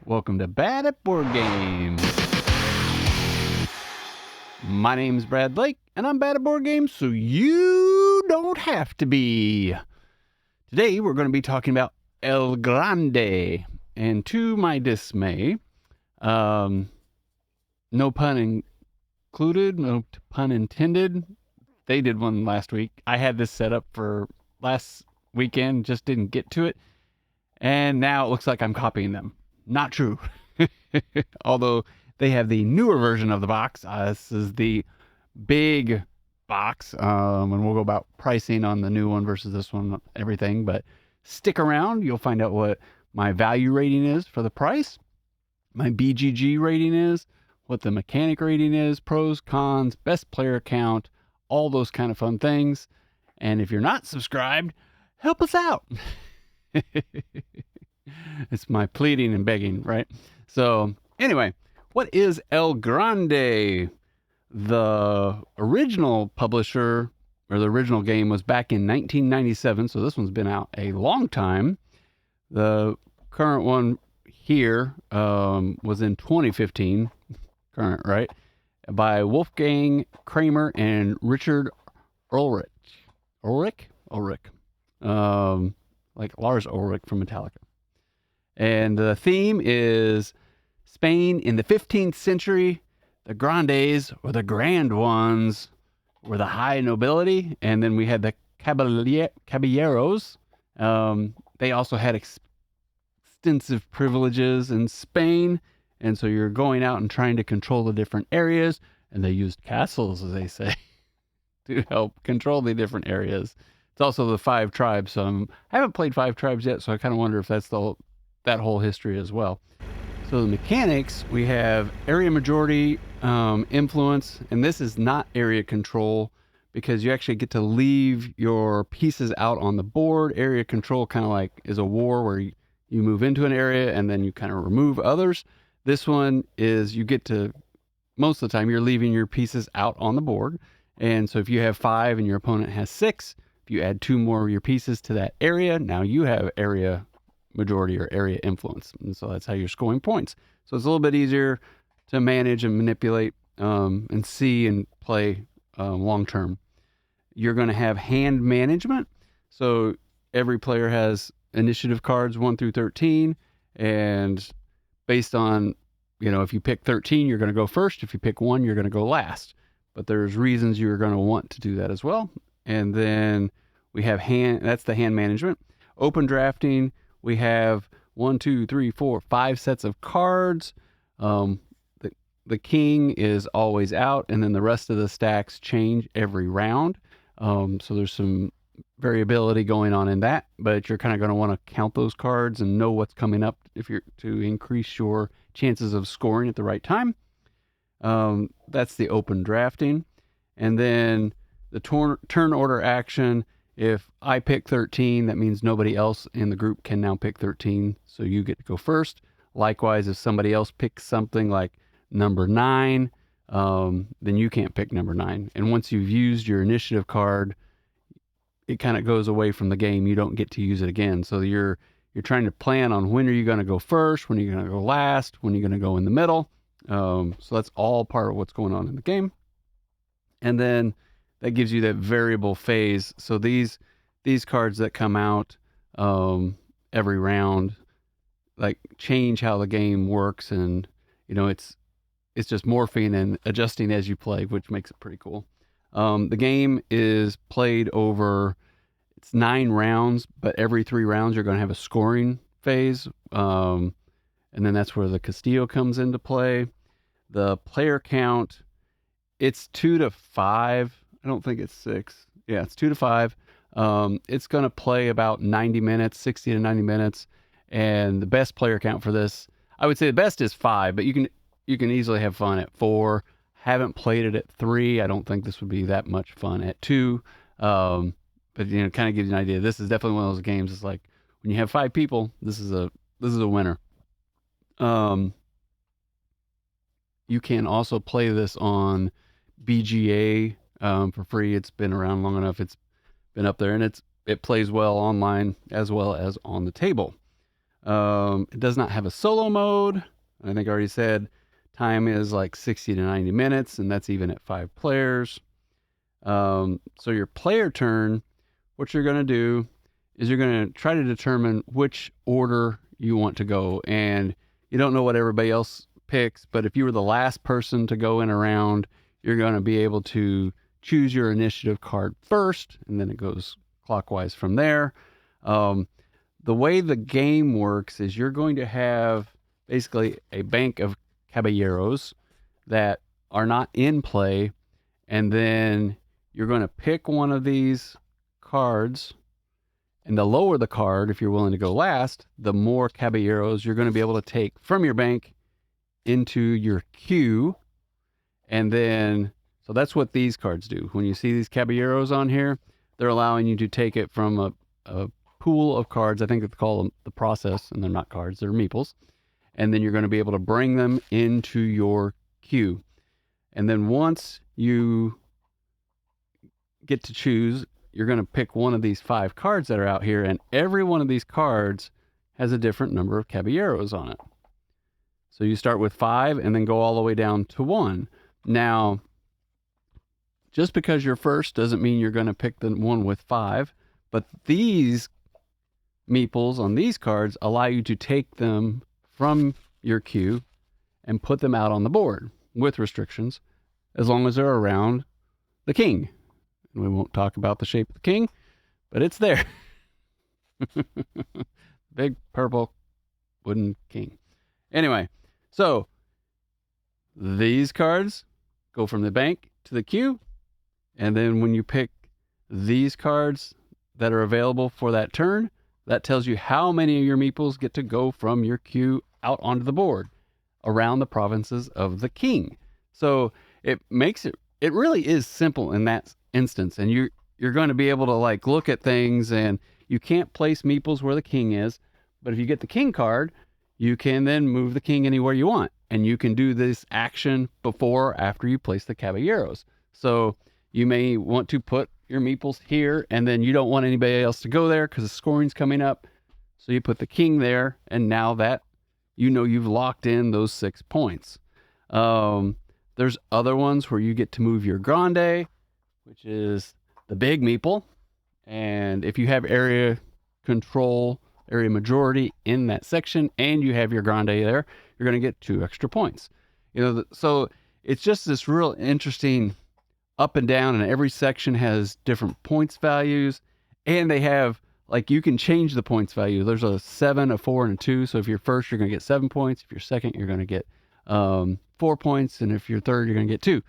Welcome to Bad at Board Games. My name's Brad Blake, and I'm bad at board games, so you don't have to be. Today, we're going to be talking about El Grande, and to my dismay, no pun included, no pun intended, they did one last week. I had this set up for last weekend, just didn't get to it, and now it looks like I'm copying them. Not true. Although they have the newer version of the box. This is the big box, and we'll go about pricing on the new one versus this one, everything. But stick around. You'll find out what my value rating is for the price, my BGG rating is, what the mechanic rating is, pros, cons, best player count, all those kind of fun things. And if you're not subscribed, help us out. It's my pleading and begging, right? So anyway, what is El Grande? The original publisher, or the original game, was back in 1997, so this one's been out a long time. The current one here was in 2015, current, right? By Wolfgang Kramer and Richard Ulrich. Ulrich? Like Lars Ulrich from Metallica. And the theme is Spain in the 15th century. The Grandes, or the grand ones, were the high nobility. And then we had the caballeros. They also had extensive privileges in Spain. And so you're going out and trying to control the different areas. And they used castles, as they say, to help control the different areas. It's also the 5 tribes. I haven't played 5 tribes yet, so I kind of wonder if that's that whole history as well. So the mechanics, we have area majority influence, and this is not area control because you actually get to leave your pieces out on the board. Area control kind of like is a war where you move into an area and then you kind of remove others. This one is you get to, most of the time, you're leaving your pieces out on the board. And so if you have 5 and your opponent has 6, if you add 2 more of your pieces to that area, now you have area majority or area influence. And so that's how you're scoring points. So it's a little bit easier to manage and manipulate and see and play long term. You're going to have hand management. So every player has initiative cards 1 through 13. And based on, if you pick 13, you're going to go first. If you pick 1, you're going to go last. But there's reasons you're going to want to do that as well. And then we have that's the hand management. Open drafting. We have 1, 2, 3, 4, 5 sets of cards. The king is always out, and then the rest of the stacks change every round. So there's some variability going on in that, but you're kind of going to want to count those cards and know what's coming up to increase your chances of scoring at the right time. That's the open drafting. And then the turn order action. If I pick 13, that means nobody else in the group can now pick 13, so you get to go first. Likewise, if somebody else picks something like number 9, then you can't pick number 9. And once you've used your initiative card, it kind of goes away from the game. You don't get to use it again. So you're trying to plan on when are you going to go first, when are you going to go last, when are you going to go in the middle. So that's all part of what's going on in the game. And then that gives you that variable phase. So these cards that come out every round, like, change how the game works, and it's just morphing and adjusting as you play, which makes it pretty cool. The game is played over, it's 9 rounds, but every 3 rounds you're going to have a scoring phase, and then that's where the Castillo comes into play. The player count, it's 2 to 5. I don't think it's 6. Yeah, it's 2 to 5. It's going to play about 90 minutes, 60 to 90 minutes. And the best player count for this, I would say the best is 5, but you can easily have fun at 4. Haven't played it at 3. I don't think this would be that much fun at 2. But it kind of gives you an idea. This is definitely one of those games. It's like when you have 5 people, this is a winner. You can also play this on BGA for free. It's been around long enough. It's been up there, and it plays well online as well as on the table. It does not have a solo mode. I think I already said time is like 60 to 90 minutes, and that's even at 5 players. So your player turn, what you're going to do is you're going to try to determine which order you want to go. And you don't know what everybody else picks, but if you were the last person to go in a round, you're going to be able to choose your initiative card first, and then it goes clockwise from there. The way the game works is you're going to have basically a bank of caballeros that are not in play, and then you're going to pick one of these cards, and the lower the card, if you're willing to go last, the more caballeros you're going to be able to take from your bank into your queue. And then, so that's what these cards do. When you see these caballeros on here, they're allowing you to take it from a pool of cards. I think they call them the process, and they're not cards, they're meeples. And then you're going to be able to bring them into your queue. And then once you get to choose, you're going to pick one of these 5 cards that are out here, and every one of these cards has a different number of caballeros on it. So you start with 5 and then go all the way down to 1. Now, just because you're first doesn't mean you're going to pick the one with 5, but these meeples on these cards allow you to take them from your queue and put them out on the board with restrictions, as long as they're around the king. And we won't talk about the shape of the king, but it's there. Big purple wooden king. Anyway, so these cards go from the bank to the queue, and then when you pick these cards that are available for that turn, that tells you how many of your meeples get to go from your queue out onto the board around the provinces of the king. So it makes it really is simple in that instance, and you're going to be able to like look at things, and you can't place meeples where the king is, but if you get the king card, you can then move the king anywhere you want, and you can do this action before or after you place the caballeros. So you may want to put your meeples here, and then you don't want anybody else to go there because the scoring's coming up, so you put the king there, and now that you know you've locked in those 6 points. There's other ones where you get to move your grande, which is the big meeple, and if you have area control, area majority in that section, and you have your grande there, you're going to get 2 extra points. So it's just this real interesting up and down, and every section has different points values, and they have, like, you can change the points value. There's a 7, a 4, and a 2. So if you're first, you're going to get 7 points. If you're second, you're going to get 4 points. And if you're third, you're going to get 2.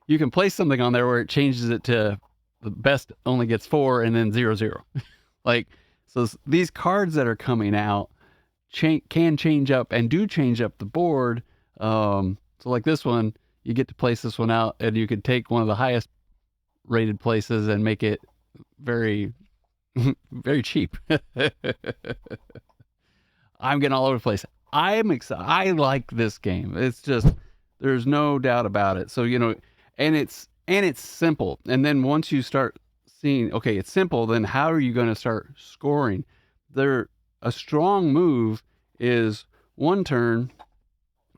You can place something on there where it changes it to the best only gets 4 and then 0, 0. Like, so these cards that are coming out can change up and do change up the board. So like this one, you get to place this one out, and you could take one of the highest rated places and make it very, very cheap. I'm getting all over the place. I'm excited. I like this game. It's just, there's no doubt about it. So, and it's simple. And then once you start seeing, okay, it's simple, then how are you going to start scoring? A strong move is one turn,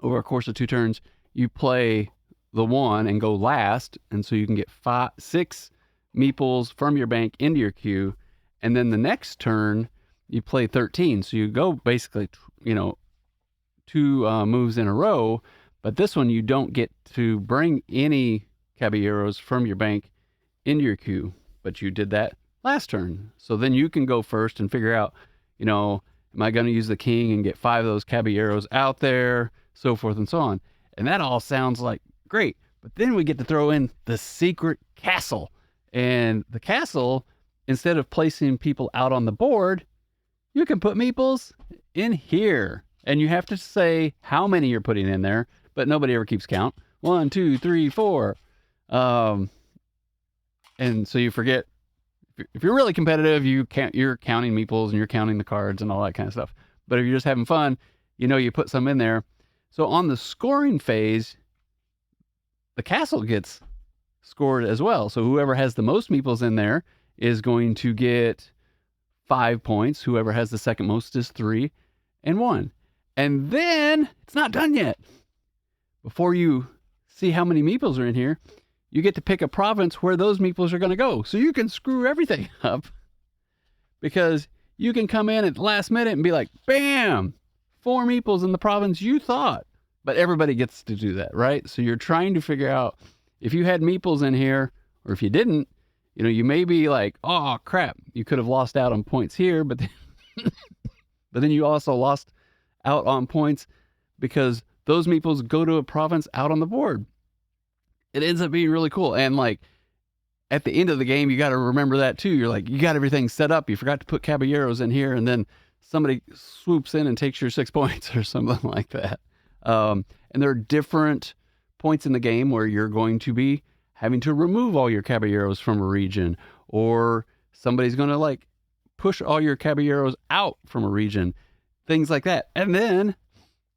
over a course of 2 turns, you play the 1 and go last, and so you can get 6 meeples from your bank into your queue, and then the next turn you play 13, so you go basically 2 moves in a row, but this one you don't get to bring any caballeros from your bank into your queue, but you did that last turn. So then you can go first and figure out, am I going to use the king and get 5 of those caballeros out there, so forth and so on. And that all sounds like great, but then we get to throw in the secret castle. And the castle, instead of placing people out on the board, you can put meeples in here. And you have to say how many you're putting in there, but nobody ever keeps count. 1, 2, 3, 4. And so you forget. If you're really competitive, you're counting meeples and you're counting the cards and all that kind of stuff. But if you're just having fun, you put some in there. So on the scoring phase, the castle gets scored as well. So whoever has the most meeples in there is going to get 5 points. Whoever has the second most is 3. and won. And then it's not done yet. Before you see how many meeples are in here, you get to pick a province where those meeples are going to go. So you can screw everything up because you can come in at the last minute and be like, bam, 4 meeples in the province you thought. But everybody gets to do that, right? So you're trying to figure out if you had meeples in here or if you didn't, you may be like, oh, crap, you could have lost out on points here, but then you also lost out on points because those meeples go to a province out on the board. It ends up being really cool. And like at the end of the game, you got to remember that too. You're like, you got everything set up. You forgot to put caballeros in here. And then somebody swoops in and takes your 6 points or something like that. And there are different points in the game where you're going to be having to remove all your caballeros from a region, or somebody's going to like push all your caballeros out from a region, things like that. And then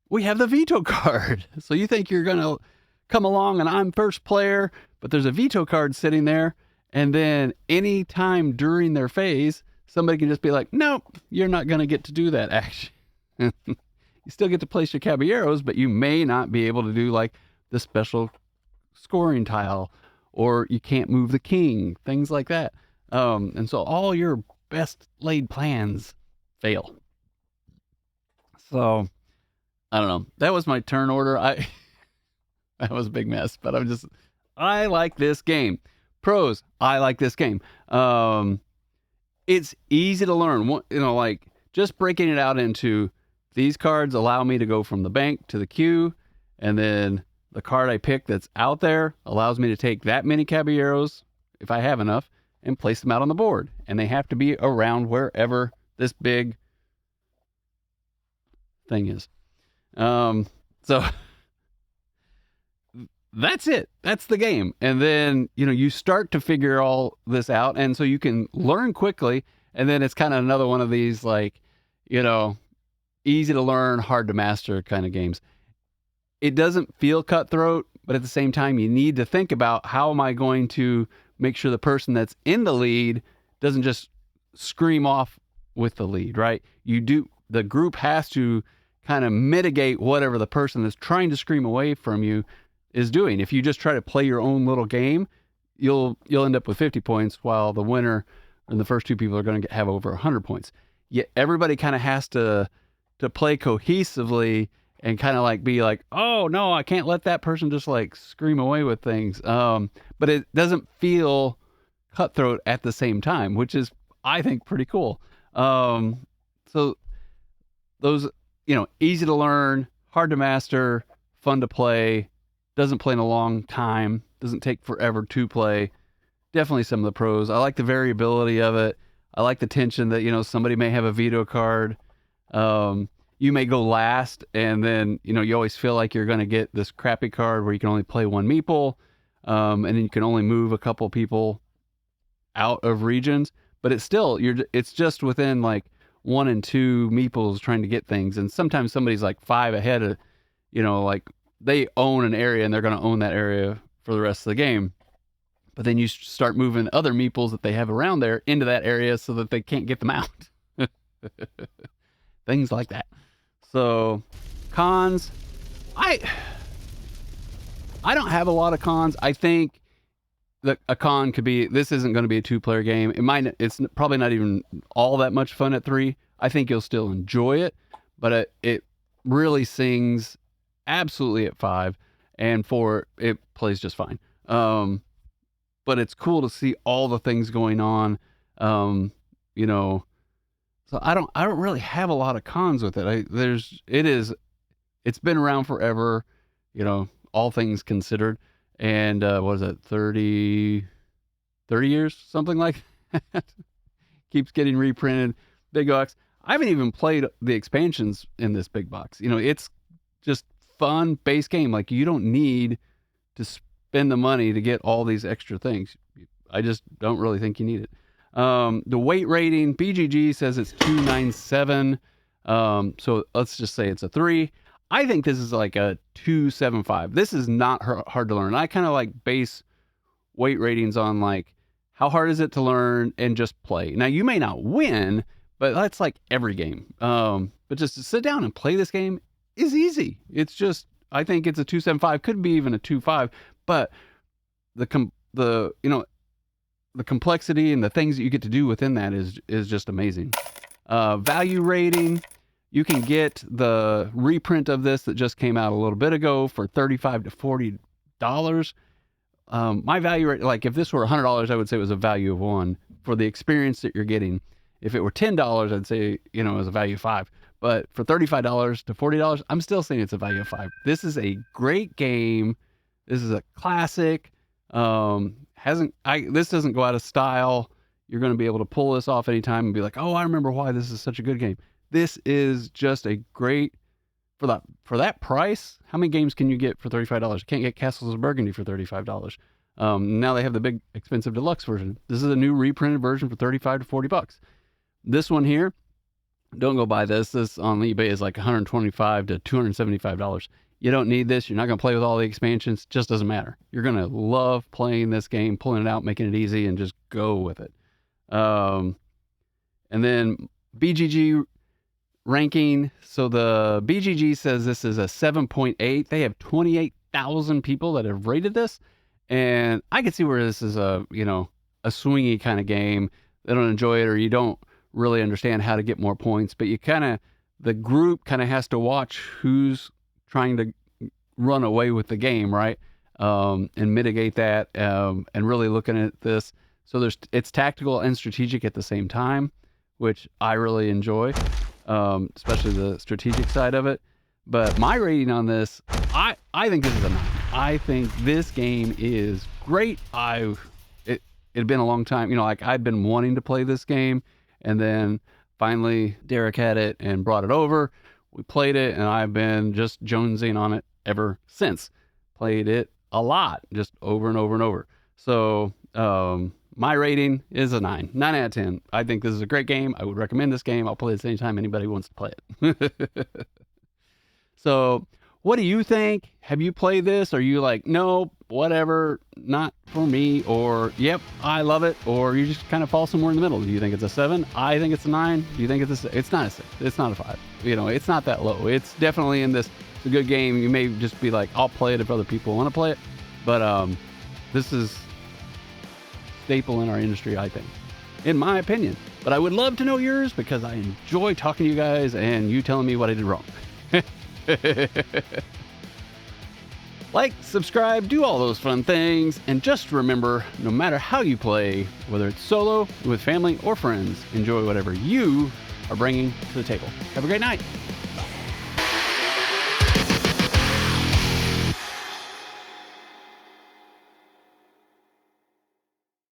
we have the veto card. So you think you're going to come along and I'm first player, but there's a veto card sitting there. And then any time during their phase, somebody can just be like, nope, you're not going to get to do that action. You still get to place your caballeros, but you may not be able to do like the special scoring tile, or you can't move the king, things like that. And so all your best laid plans fail. So I don't know. That was my turn order. That was a big mess, but I like this game. Pros, I like this game. It's easy to learn. Like just breaking it out into these cards allow me to go from the bank to the queue, and then the card I pick that's out there allows me to take that many caballeros, if I have enough, and place them out on the board. And they have to be around wherever this big thing is. So that's it. That's the game. And then, you start to figure all this out. And so you can learn quickly. And then it's kind of another one of these, like, easy to learn, hard to master kind of games. It doesn't feel cutthroat, but at the same time, you need to think about how am I going to make sure the person that's in the lead doesn't just scream off with the lead, right? The group has to kind of mitigate whatever the person that's trying to scream away from you is doing. If you just try to play your own little game, you'll end up with 50 points, while the winner and the first 2 people are going to have over 100 points. Yet everybody kind of has to play cohesively and kind of like be like, oh no, I can't let that person just like scream away with things. But it doesn't feel cutthroat at the same time, which is, I think, pretty cool. So those, easy to learn, hard to master, fun to play, doesn't play in a long time, doesn't take forever to play. Definitely some of the pros. I like the variability of it. I like the tension that, somebody may have a veto card. You may go last, and then, you always feel like you're going to get this crappy card where you can only play 1 meeple, and then you can only move a couple people out of regions. But it's still, it's just within like 1 and 2 meeples trying to get things. And sometimes somebody's like 5 ahead of, like they own an area and they're going to own that area for the rest of the game. But then you start moving other meeples that they have around there into that area so that they can't get them out. Things like that. So cons, I don't have a lot of cons. I think that a con could be, this isn't going to be a 2-player game. It's probably not even all that much fun at 3. I think you'll still enjoy it, but it really sings absolutely at 5, and 4, it plays just fine. But it's cool to see all the things going on. So I don't really have a lot of cons with it. It's been around forever, all things considered. And what is it, 30 years, something like that? Keeps getting reprinted. Big box. I haven't even played the expansions in this big box. It's just fun base game. Like, you don't need to spend the money to get all these extra things. I just don't really think you need it. The weight rating, BGG says it's 297. So let's just say it's a 3. I think this is like a 275. This is not hard to learn. I kind of like base weight ratings on like, how hard is it to learn and just play. Now, you may not win, but that's like every game. But but just to sit down and play this game is easy. It's just, I think it's a 2.75, could be even a 2.5, but the complexity and the things that you get to do within that is just amazing. Value rating, you can get the reprint of this that just came out a little bit ago for $35 to $40. My value rate, like if this were $100, I would say it was a value of 1 for the experience that you're getting. If it were $10, I'd say, it was a value of 5. But for $35 to $40, I'm still saying it's a value of 5. This is a great game. This is a classic. This doesn't go out of style. You're going to be able to pull this off anytime and be like, oh, I remember why this is such a good game. This is just a great, for that price. How many games can you get for $35? You can't get Castles of Burgundy for $35. Now they have the big expensive deluxe version. This is a new reprinted version for $35 to $40. This one here, don't go buy this. This on eBay is like $125 to $275. You don't need this. You're not going to play with all the expansions. Just doesn't matter. You're going to love playing this game, pulling it out, making it easy, and just go with it. And then BGG ranking. So the BGG says this is a 7.8. They have 28,000 people that have rated this. And I can see where this is a swingy kind of game. They don't enjoy it, or you don't really understand how to get more points, but the group kind of has to watch who's trying to run away with the game, right? And mitigate that, and really looking at this. So it's tactical and strategic at the same time, which I really enjoy, especially the strategic side of it. But my rating on this, I think this is a 9. I think this game is great. It had been a long time, I've been wanting to play this game, and then finally Derek had it and brought it over. We played it, and I've been just jonesing on it ever since. Played it a lot, just over and over and over. So my rating is a 9 out of 10. I think this is a great game. I would recommend this game. I'll play this anytime anybody wants to play it. So what do you think? Have you played this? Are you like, no, whatever, not for me, or yep, I love it, or you just kind of fall somewhere in the middle? Do you think it's a 7? I think it's a 9. Do you think it's not a 6? It's not a 5. It's not that low. It's definitely in this. It's a good game. You may just be like, I'll play it if other people want to play it, but this is staple in our industry, I think, in my opinion. But I would love to know yours, because I enjoy talking to you guys and you telling me what I did wrong. Like, subscribe, do all those fun things, and just remember, no matter how you play, whether it's solo, with family, or friends, enjoy whatever you are bringing to the table. Have a great night.